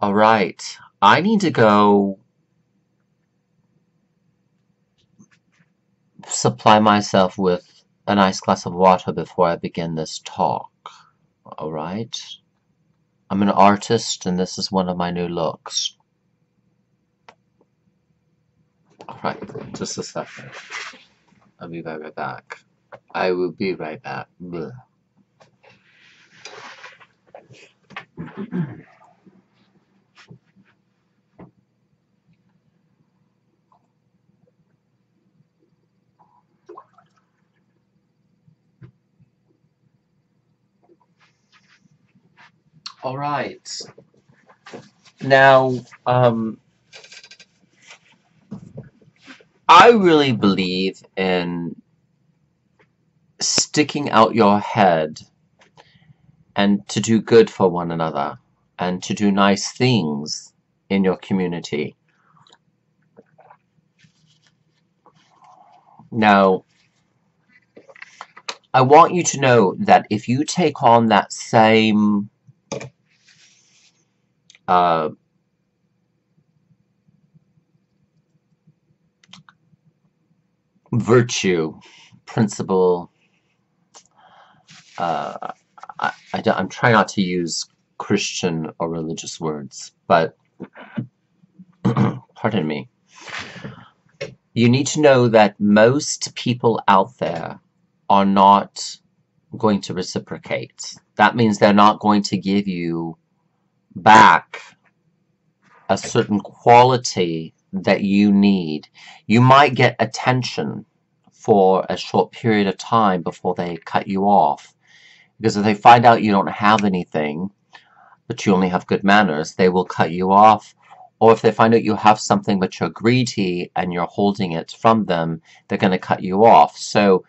All right, I need to go supply myself with a nice glass of water before I begin this talk. All right, I'm an artist and this is one of my new looks. All right, just a second. I'll be right back. I will be right back. Blech. All right. Now, I really believe in sticking out your head and to do good for one another and to do nice things in your community. Now, I want you to know that if you take on that same virtue, principle, I'm trying not to use Christian or religious words, but pardon me. You need to know that most people out there are not going to reciprocate. That means they're not going to give you back a certain quality that you need. You might get attention for a short period of time before they cut you off. Because if they find out you don't have anything, but you only have good manners, they will cut you off. Or if they find out you have something but you're greedy and you're holding it from them, they're going to cut you off. So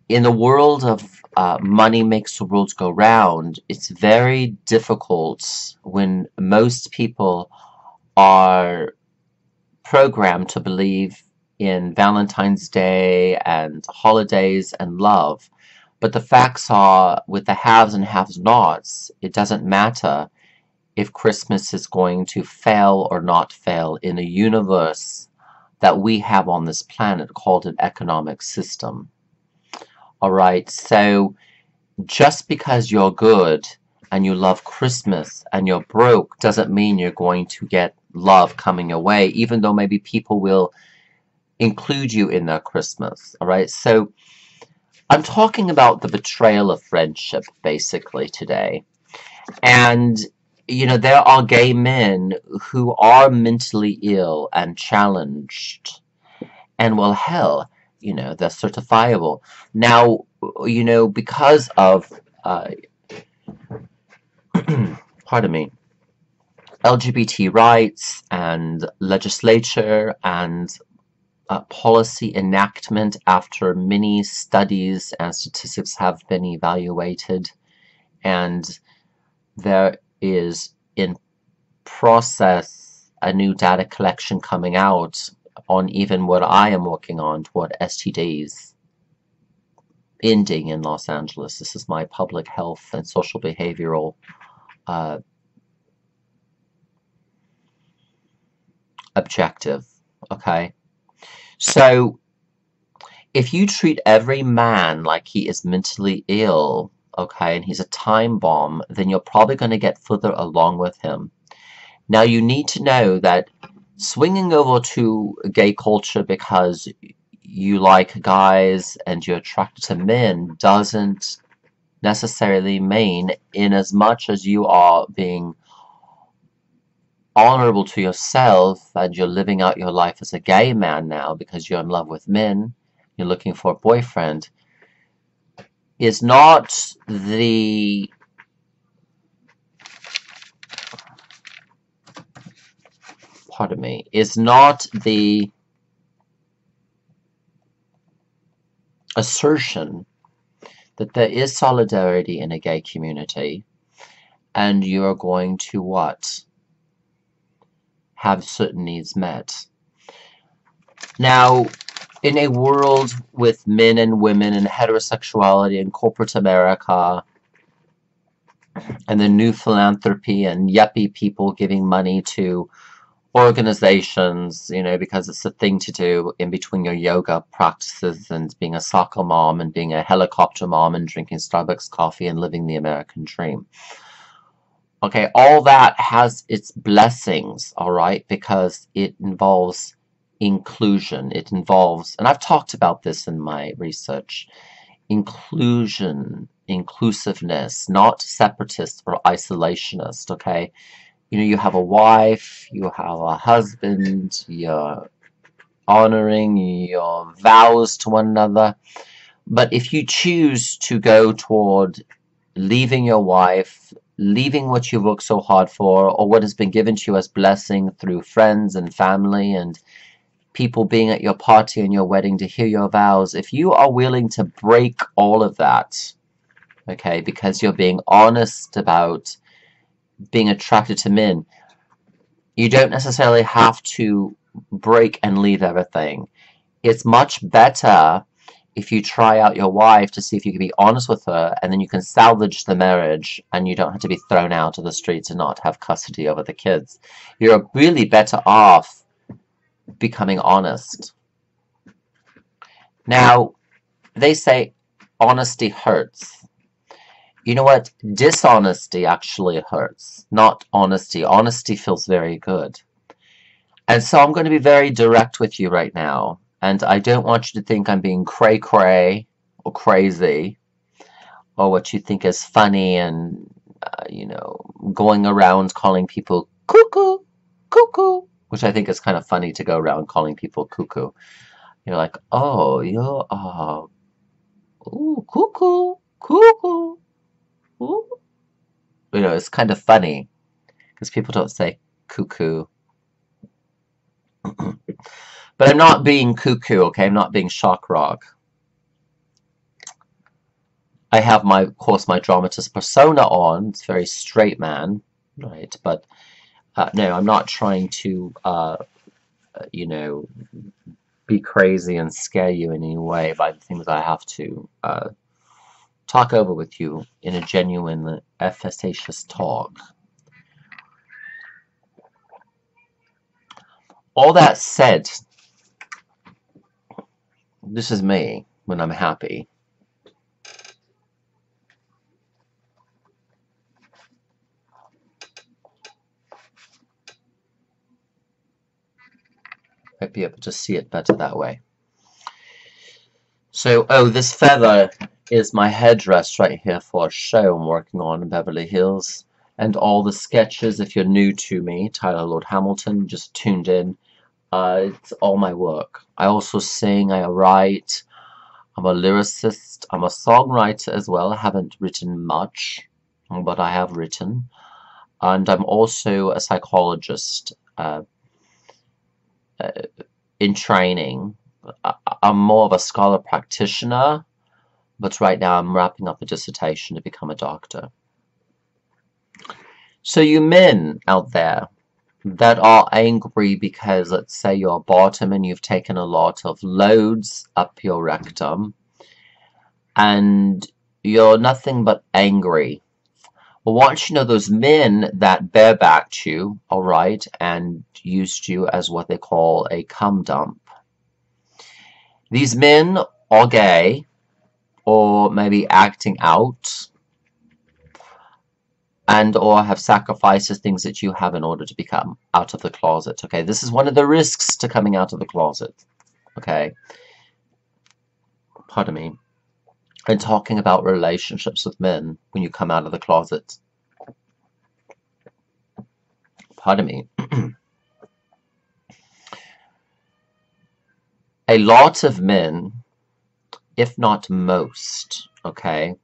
in the world of money makes the world go round, it's very difficult when most people are programmed to believe in Valentine's Day and holidays and love. But the facts are, with the haves and have-nots, it doesn't matter if Christmas is going to fail or not fail in a universe that we have on this planet called an economic system. All right, so just because you're good and you love Christmas and you're broke doesn't mean you're going to get love coming your way, even though maybe people will include you in their Christmas. All right, so I'm talking about the betrayal of friendship basically today. And you know, there are gay men who are mentally ill and challenged, and well, hell, you know, they're certifiable. Now, you know, because of, pardon me, LGBT rights and legislature and policy enactment after many studies and statistics have been evaluated, and there is in process a new data collection coming out on even what I am working on toward STDs ending in Los Angeles. This is my public health and social behavioral objective, okay? So if you treat every man like he is mentally ill, okay, and he's a time bomb, then you're probably going to get further along with him. Now, you need to know that swinging over to gay culture because you like guys and you're attracted to men doesn't necessarily mean, in as much as you are being honorable to yourself and you're living out your life as a gay man now because you're in love with men, you're looking for a boyfriend, is not the is not the assertion that there is solidarity in a gay community and you are going to what? Have certain needs met. Now, in a world with men and women and heterosexuality in corporate America, and the new philanthropy and yuppie people giving money to organizations, you know, because it's a thing to do in between your yoga practices and being a soccer mom and being a helicopter mom and drinking Starbucks coffee and living the American dream. Okay, all that has its blessings, all right, because it involves inclusion. It involves, and I've talked about this in my research, inclusion, inclusiveness, not separatist or isolationist, okay? You know, you have a wife, you have a husband, you're honoring your vows to one another. But if you choose to go toward leaving your wife, leaving what you've worked so hard for, or what has been given to you as blessing through friends and family and people being at your party and your wedding to hear your vows, if you are willing to break all of that, okay, because you're being honest about being attracted to men, you don't necessarily have to break and leave everything. It's much better if you try out your wife to see if you can be honest with her, and then you can salvage the marriage and you don't have to be thrown out of the streets and not have custody over the kids. You're really better off becoming honest. Now, they say honesty hurts. You know what? Dishonesty actually hurts, not honesty. Honesty feels very good. And so I'm going to be very direct with you right now. And I don't want you to think I'm being cray-cray or crazy or what you think is funny and, you know, going around calling people cuckoo, cuckoo, which I think is kind of funny to go around calling people cuckoo. You're like, oh, you're, ooh, cuckoo, cuckoo. Ooh. You know, it's kind of funny because people don't say cuckoo. But I'm not being cuckoo, okay? I'm not being shock rock. I have my, of course, my dramatist persona on. It's very straight man, right? But no, I'm not trying to, you know, be crazy and scare you in any way by the things I have to talk over with you in a genuine, efficacious talk. All that said, this is me when I'm happy. Might be able to see it better that way. So, oh, this feather is my headdress right here for a show I'm working on in Beverly Hills. And all the sketches, if you're new to me, Tyler Lord Hamilton, just tuned in, it's all my work. I also sing, I write, I'm a lyricist, I'm a songwriter as well. I haven't written much, but I have written. And I'm also a psychologist in training. I'm more of a scholar practitioner, but right now I'm wrapping up a dissertation to become a doctor. So you men out there that are angry because, let's say, you're bottom and you've taken a lot of loads up your rectum and you're nothing but angry. Well, why don't you know those men that barebacked you, all right, and used you as what they call a cum dump? These men are gay or maybe acting out and or have sacrificed the things that you have in order to become out of the closet. Okay, this is one of the risks to coming out of the closet. Okay, pardon me. And talking about relationships with men when you come out of the closet. Pardon me. A lot of men, if not most, okay,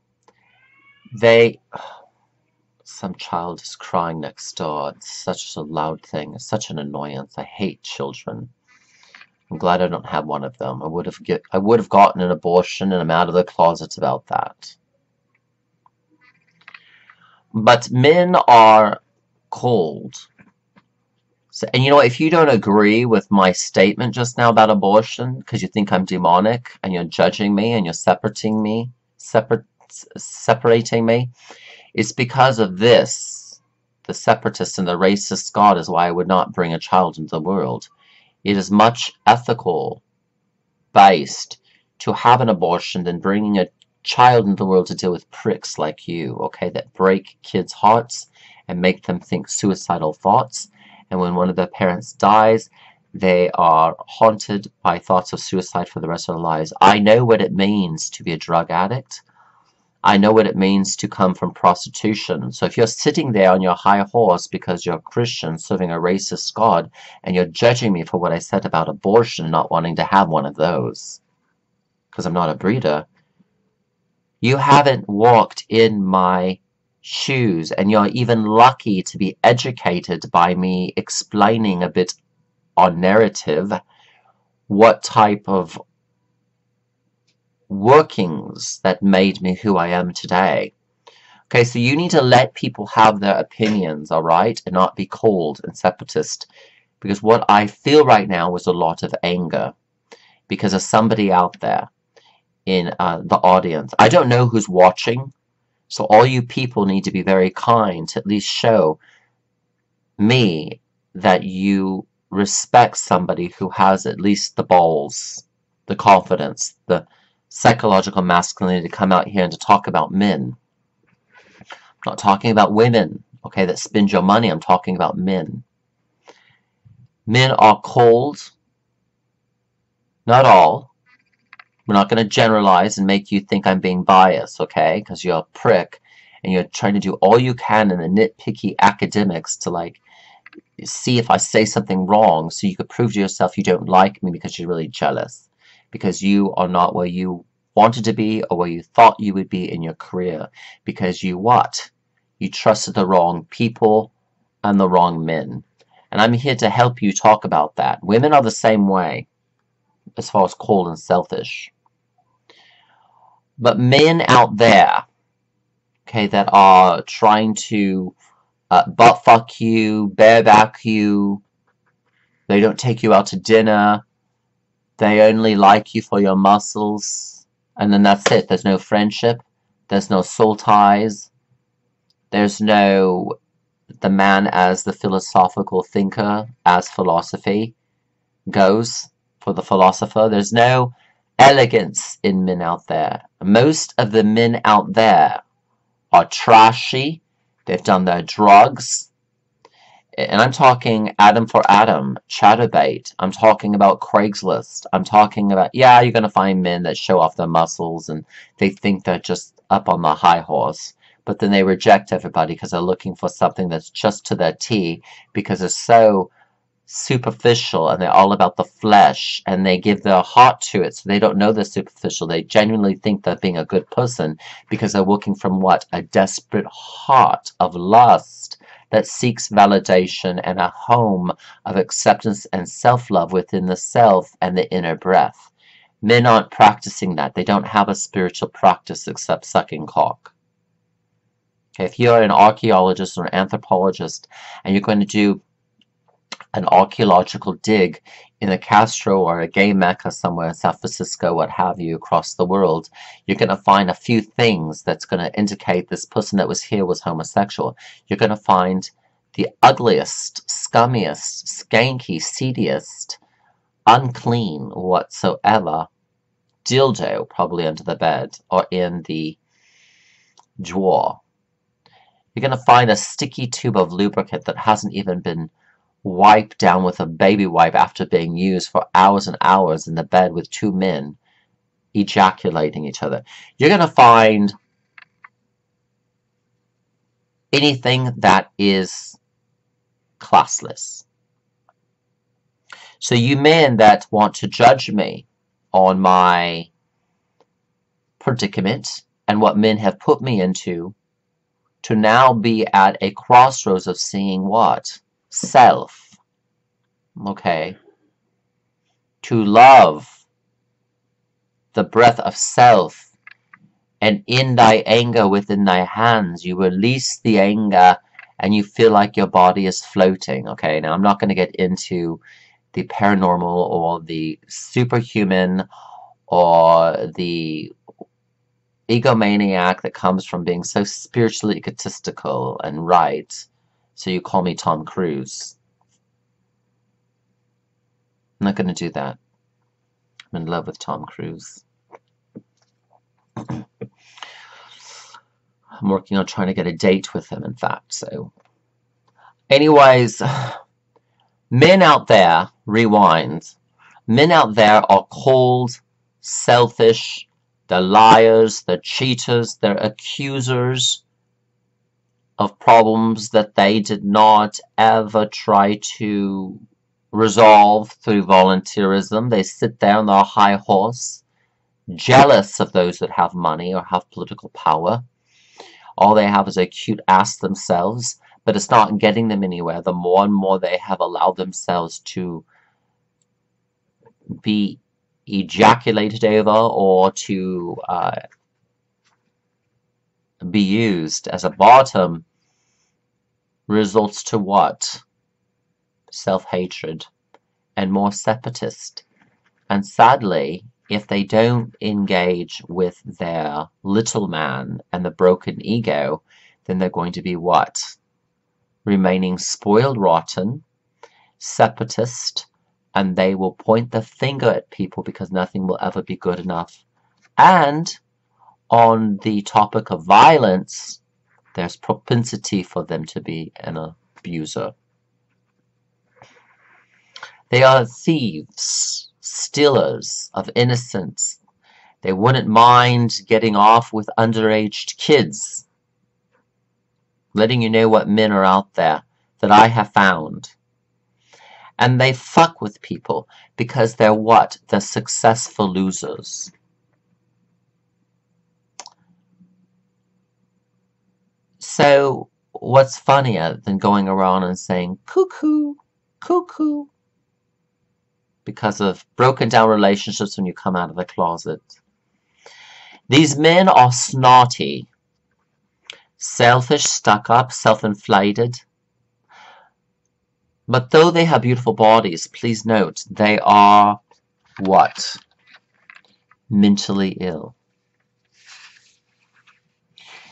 some child is crying next door. It's such a loud thing. It's such an annoyance. I hate children. I'm glad I don't have one of them. I would have gotten an abortion and I'm out of the closet about that. But men are cold. So, and you know what, if you don't agree with my statement just now about abortion because you think I'm demonic and you're judging me and you're separating me, It's because of this, the separatist and the racist God, is why I would not bring a child into the world. It is much ethical based to have an abortion than bringing a child into the world to deal with pricks like you, okay, that break kids' hearts and make them think suicidal thoughts. And when one of their parents dies, they are haunted by thoughts of suicide for the rest of their lives. I know what it means to be a drug addict. I know what it means to come from prostitution. So if you're sitting there on your high horse because you're a Christian serving a racist God, and you're judging me for what I said about abortion and not wanting to have one of those, because I'm not a breeder, you haven't walked in my shoes, and you're even lucky to be educated by me explaining a bit on narrative what type of workings that made me who I am today. Okay, so you need to let people have their opinions, all right, and not be cold and separatist, because what I feel right now is a lot of anger because of somebody out there in the audience. I don't know who's watching, so all you people need to be very kind to at least show me that you respect somebody who has at least the balls, the confidence, the psychological masculinity to come out here and to talk about men. I'm not talking about women, okay, that spend your money. I'm talking about men. Men are cold. Not all. We're not going to generalize and make you think I'm being biased, okay, because you're a prick and you're trying to do all you can in the nitpicky academics to, like, see if I say something wrong so you could prove to yourself you don't like me because you're really jealous, because you are not where you wanted to be or where you thought you would be in your career, because you what? You trusted the wrong people and the wrong men. And I'm here to help you talk about that. Women are the same way as far as cold and selfish. But men out there, okay, that are trying to butt fuck you, bareback you, they don't take you out to dinner, they only like you for your muscles, and then that's it. There's no friendship, there's no soul ties, there's no the man as the philosophical thinker, as philosophy goes for the philosopher. There's no elegance in men out there. Most of the men out there are trashy. They've done their drugs. And I'm talking Adam for Adam, Chatterbait. I'm talking about Craigslist. I'm talking about, yeah, you're going to find men that show off their muscles and they think they're just up on the high horse. But then they reject everybody because they're looking for something that's just to their T, because it's so superficial and they're all about the flesh and they give their heart to it, so they don't know they're superficial. They genuinely think they're being a good person because they're working from what? A desperate heart of lust that seeks validation and a home of acceptance and self-love within the self and the inner breath. Men aren't practicing that. They don't have a spiritual practice except sucking cock. Okay, if you're an archaeologist or an anthropologist and you're going to do an archaeological dig in a Castro or a gay Mecca somewhere in San Francisco, what have you, across the world, you're going to find a few things that's going to indicate this person that was here was homosexual. You're going to find the ugliest, scummiest, skanky, seediest, unclean whatsoever dildo probably under the bed or in the drawer. You're going to find a sticky tube of lubricant that hasn't even been wiped down with a baby wipe after being used for hours and hours in the bed with two men ejaculating each other. You're going to find anything that is classless. So you men that want to judge me on my predicament and what men have put me into, to now be at a crossroads of seeing what? Self. Okay. To love the breath of self, and in thy anger within thy hands you release the anger and you feel like your body is floating. Okay, now I'm not going to get into the paranormal or the superhuman or the egomaniac that comes from being so spiritually egotistical and right. So you call me Tom Cruise. I'm not going to do that. I'm in love with Tom Cruise. I'm working on trying to get a date with him, in fact. So, anyways, men out there, rewind. Men out there are cold, selfish, they're liars, they're cheaters, they're accusers of problems that they did not ever try to resolve through volunteerism. They sit there on their high horse, jealous of those that have money or have political power. All they have is a cute ass themselves, but it's not getting them anywhere. The more and more they have allowed themselves to be ejaculated over or to be used as a bottom, results to what? Self-hatred and more separatist. And sadly, if they don't engage with their little man and the broken ego, then they're going to be what? Remaining spoiled rotten, separatist, and they will point the finger at people because nothing will ever be good enough. And on the topic of violence, there's propensity for them to be an abuser. They are thieves, stealers of innocence. They wouldn't mind getting off with underage kids. Letting you know what men are out there that I have found. And they fuck with people because they're what? They're successful losers. So, what's funnier than going around and saying, cuckoo, cuckoo, because of broken down relationships when you come out of the closet? These men are snotty, selfish, stuck up, self-inflated. But though they have beautiful bodies, please note, they are what? Mentally ill.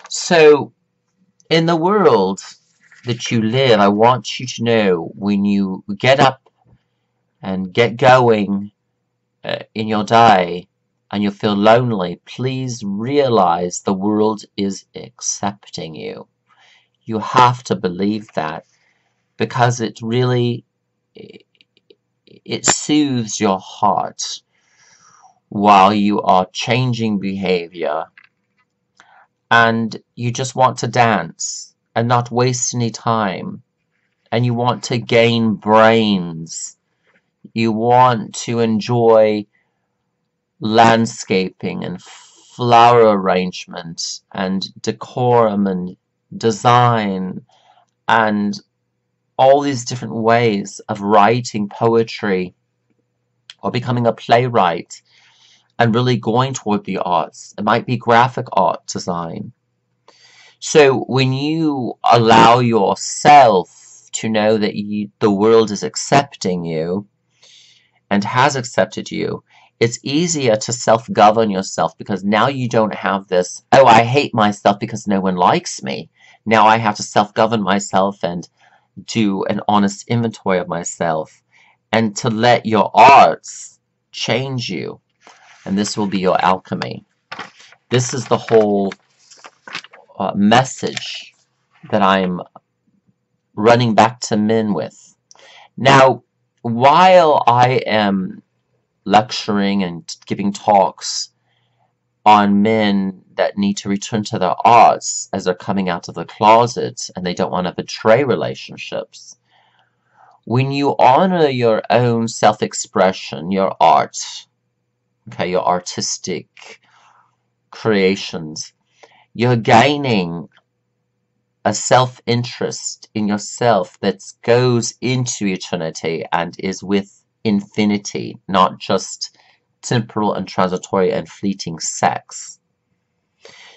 So, in the world that you live, I want you to know, when you get up and get going in your day and you feel lonely, please realize the world is accepting you. You have to believe that, because it really, it soothes your heart while you are changing behavior and you just want to dance and not waste any time, and you want to gain brains. You want to enjoy landscaping and flower arrangement and decorum and design and all these different ways of writing poetry or becoming a playwright and really going toward the arts. It might be graphic art design. So when you allow yourself to know that the world is accepting you and has accepted you, it's easier to self-govern yourself, because now you don't have this, oh, I hate myself because no one likes me. Now I have to self-govern myself and do an honest inventory of myself, and to let your arts change you. And this will be your alchemy. This is the whole message that I'm running back to men with. Now, while I am lecturing and giving talks on men that need to return to their arts as they're coming out of the closet and they don't want to betray relationships, when you honor your own self-expression, your art, okay, your artistic creations, you're gaining a self-interest in yourself that goes into eternity and is with infinity, not just temporal and transitory and fleeting sex.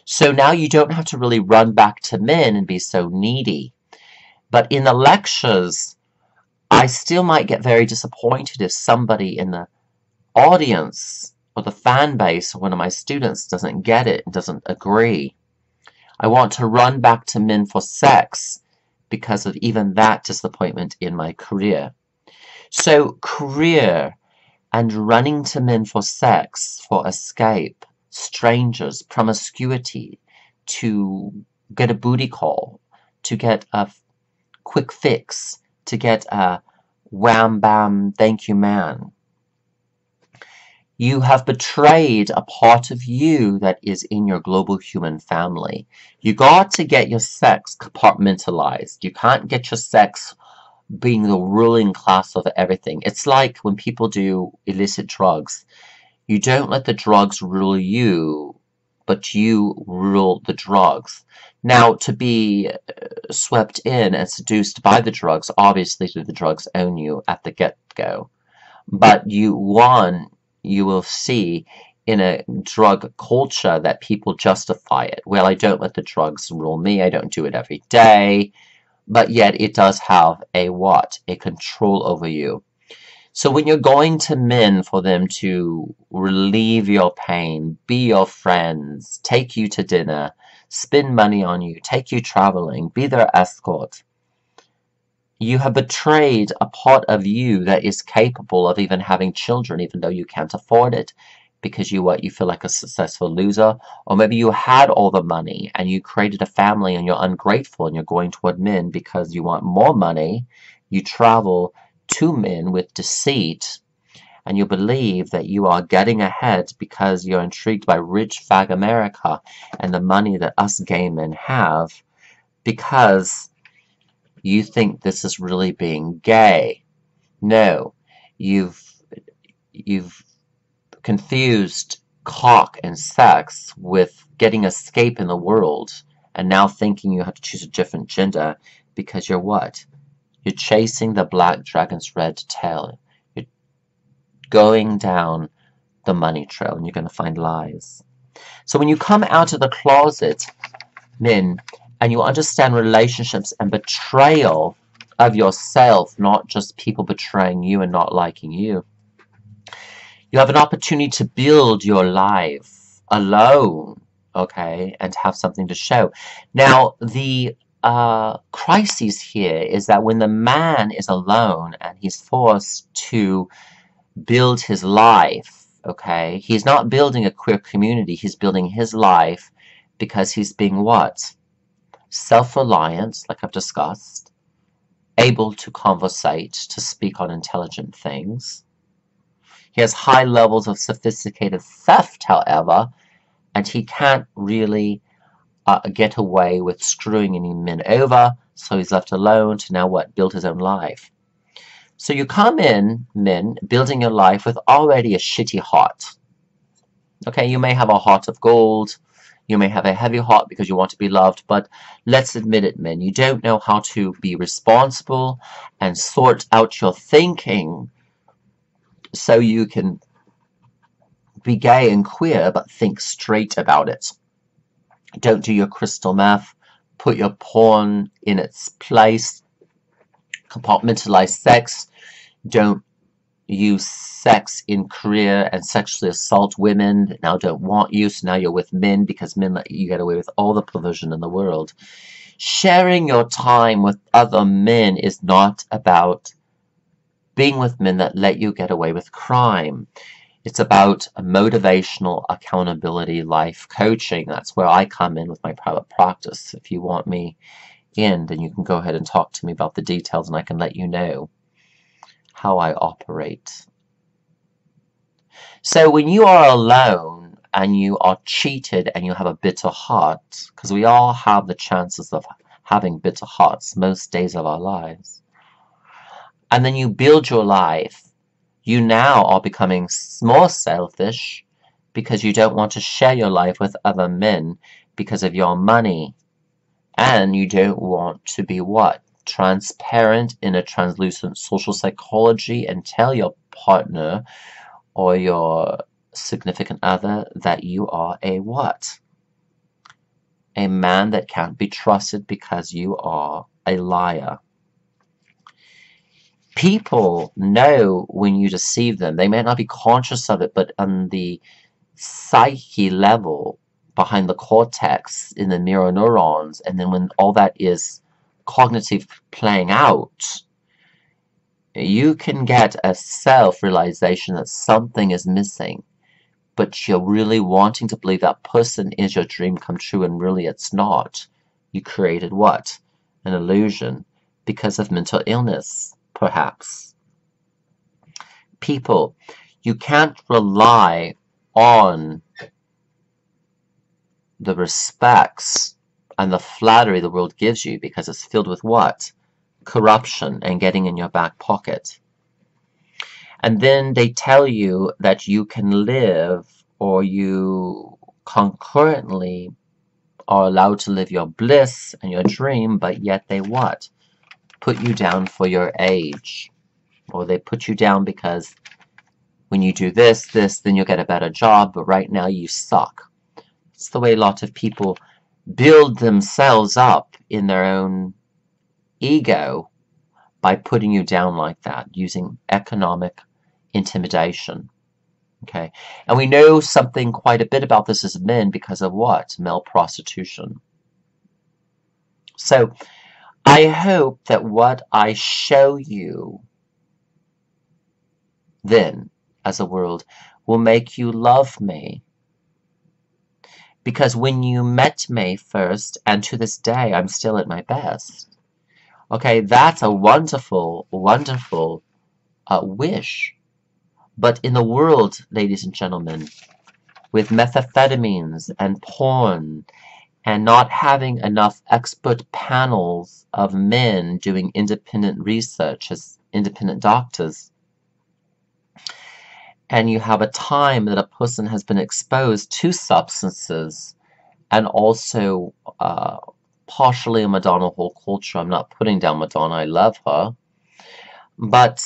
So now you don't have to really run back to men and be so needy. But in the lectures, I still might get very disappointed if somebody in the audience or the fan base of one of my students doesn't get it and doesn't agree. I want to run back to men for sex because of even that disappointment in my career. So career and running to men for sex, for escape, strangers, promiscuity, to get a booty call, to get a quick fix, to get a wham bam thank you man. You have betrayed a part of you that is in your global human family. You got to get your sex compartmentalized. You can't get your sex being the ruling class of everything. It's like when people do illicit drugs. You don't let the drugs rule you, but you rule the drugs. Now, to be swept in and seduced by the drugs, obviously the drugs own you at the get-go. But you will see in a drug culture that people justify it. Well, I don't let the drugs rule me. I don't do it every day. But yet it does have a what? A control over you. So when you're going to men for them to relieve your pain, be your friends, take you to dinner, spend money on you, take you traveling, be their escort, you have betrayed a part of you that is capable of even having children, even though you can't afford it, because you feel like a successful loser. Or maybe you had all the money and you created a family and you're ungrateful and you're going toward men because you want more money. You travel to men with deceit and you believe that you are getting ahead because you're intrigued by rich fag America and the money that us gay men have, because you think this is really being gay. No, you've confused cock and sex with getting escape in the world, and now thinking you have to choose a different gender because you're what? You're chasing the black dragon's red tail. You're going down the money trail and you're going to find lies. So when you come out of the closet, men, and you understand relationships and betrayal of yourself, not just people betraying you and not liking you, you have an opportunity to build your life alone, okay, and have something to show. Now, the crisis here is that when the man is alone and he's forced to build his life, okay, he's not building a queer community, he's building his life because he's being what? Self-reliant, like I've discussed, able to conversate, to speak on intelligent things. He has high levels of sophisticated theft, however, and he can't really get away with screwing any men over, so he's left alone to now what? Build his own life. So you come in, men, building your life with already a shitty heart. Okay, you may have a heart of gold, you may have a heavy heart because you want to be loved, but let's admit it, men, you don't know how to be responsible and sort out your thinking so you can be gay and queer, but think straight about it. Don't do your crystal meth, put your porn in its place, compartmentalize sex, don't use sex in career and sexually assault women that now don't want you, so now you're with men because men let you get away with all the provision in the world. Sharing your time with other men is not about being with men that let you get away with crime. It's about a motivational accountability life coaching. That's where I come in with my private practice. If you want me in, then you can go ahead and talk to me about the details and I can let you know how I operate. So when you are alone and you are cheated and you have a bitter heart, because we all have the chances of having bitter hearts most days of our lives, and then you build your life, you now are becoming more selfish because you don't want to share your life with other men because of your money, and you don't want to be what? Transparent in a translucent social psychology and tell your partner or your significant other that you are a what? A man that can't be trusted because you are a liar. People know when you deceive them. They may not be conscious of it, but on the psyche level, behind the cortex, in the mirror neurons, and then when all that is cognitive playing out, you can get a self-realization that something is missing, but you're really wanting to believe that person is your dream come true, and really it's not. You created what? An illusion because of mental illness, perhaps. People, you can't rely on the respects and the flattery the world gives you, because it's filled with what? Corruption and getting in your back pocket. And then they tell you that you can live, or you concurrently are allowed to live your bliss and your dream, but yet they what? Put you down for your age. Or they put you down because when you do this, then you'll get a better job, but right now you suck. It's the way a lot of people build themselves up in their own ego by putting you down like that, using economic intimidation. Okay, and we know something quite a bit about this as men because of what? Male prostitution. So I hope that what I show you then as a world will make you love me. Because when you met me first, and to this day I'm still at my best. Okay, that's a wonderful, wonderful wish. But in the world, ladies and gentlemen, with methamphetamines and porn, and not having enough expert panels of men doing independent research as independent doctors, and you have a time that a person has been exposed to substances, and also partially a Madonna whole culture. I'm not putting down Madonna, I love her. But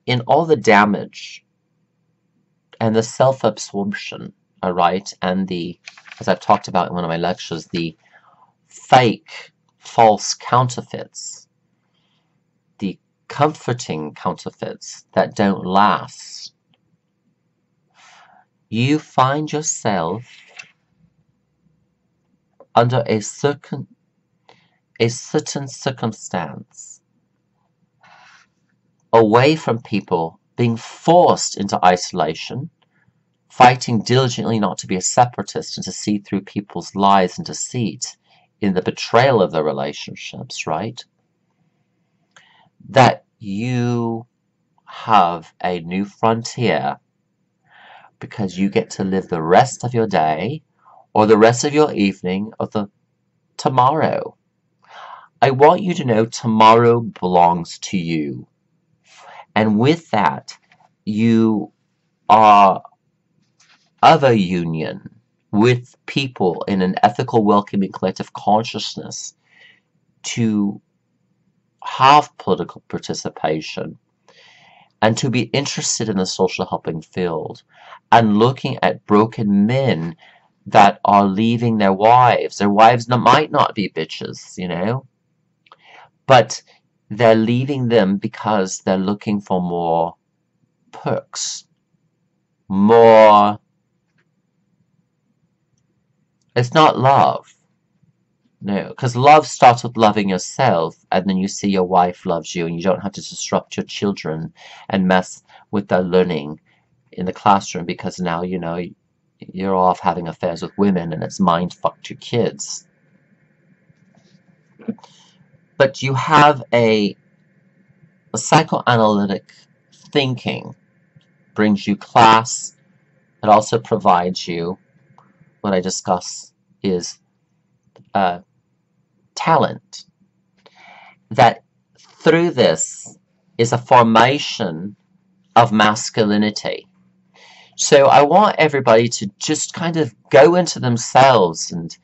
in all the damage and the self-absorption, all right, and the, as I've talked about in one of my lectures, the fake, false counterfeits, the comforting counterfeits that don't last, you find yourself under a certain circumstance, away from people, being forced into isolation, fighting diligently not to be a separatist and to see through people's lies and deceit in the betrayal of the relationships, right? That you have a new frontier, because you get to live the rest of your day, or the rest of your evening, or the tomorrow. I want you to know tomorrow belongs to you. And with that, you are of a union with people in an ethical, welcoming, collective consciousness to have political participation and to be interested in the social helping field, and looking at broken men that are leaving their wives. Their wives might not be bitches, you know, but they're leaving them because they're looking for more perks, more. It's not love. No, because love starts with loving yourself, and then you see your wife loves you, and you don't have to disrupt your children and mess with their learning in the classroom, because now, you know, you're off having affairs with women, and it's mind-fucked your kids. But you have a psychoanalytic thinking, brings you class. It also provides you, what I discuss is talent. That through this is a formation of masculinity. So I want everybody to just kind of go into themselves and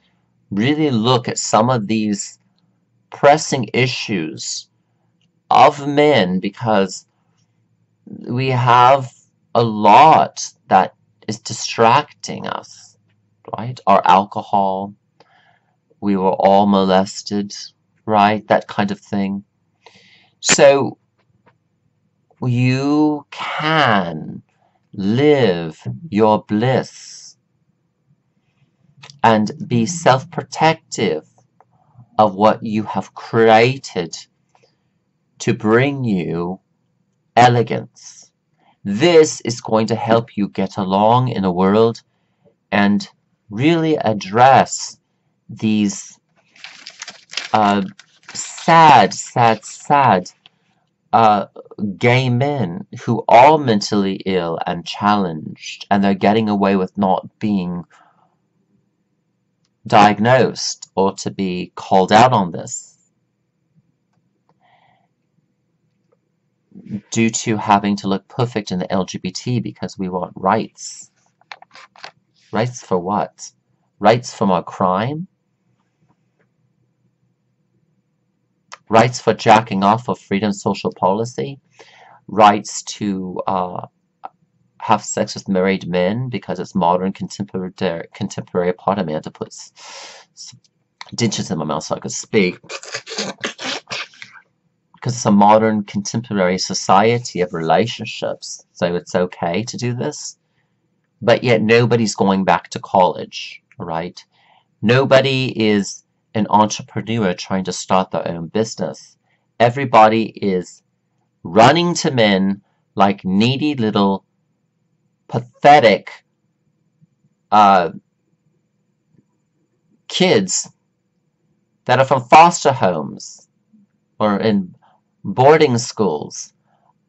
really look at some of these pressing issues of men, because we have a lot that is distracting us, right? Our alcohol, we were all molested, right? That kind of thing. So you can live your bliss and be self-protective of what you have created to bring you elegance. This is going to help you get along in the world and really address these sad gay men who are mentally ill and challenged, and they're getting away with not being diagnosed or to be called out on this due to having to look perfect in the LGBT because we want rights. Rights for what? Rights from our crime? Rights for jacking off of freedom social policy? Rights to have sex with married men because it's modern contemporary pardon me, I had to put some dentures in my mouth so I could speak. Because it's a modern contemporary society of relationships, so it's okay to do this. But yet nobody's going back to college, right? Nobody is an entrepreneur trying to start their own business. Everybody is running to men like needy little pathetic kids that are from foster homes or in boarding schools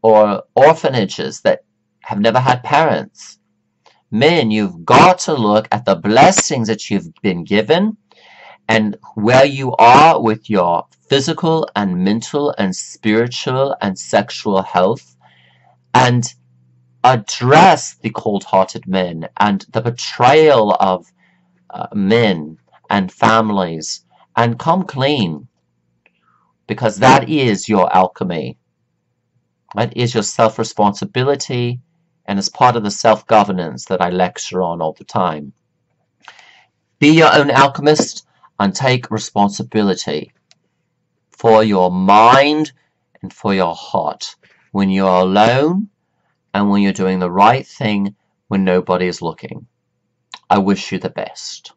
or orphanages that have never had parents. Men, you've got to look at the blessings that you've been given and where you are with your physical and mental and spiritual and sexual health, and address the cold-hearted men and the betrayal of men and families, and come clean, because that is your alchemy. That is your self-responsibility, and is part of the self-governance that I lecture on all the time. Be your own alchemist and take responsibility for your mind and for your heart when you're alone and when you're doing the right thing when nobody is looking. I wish you the best.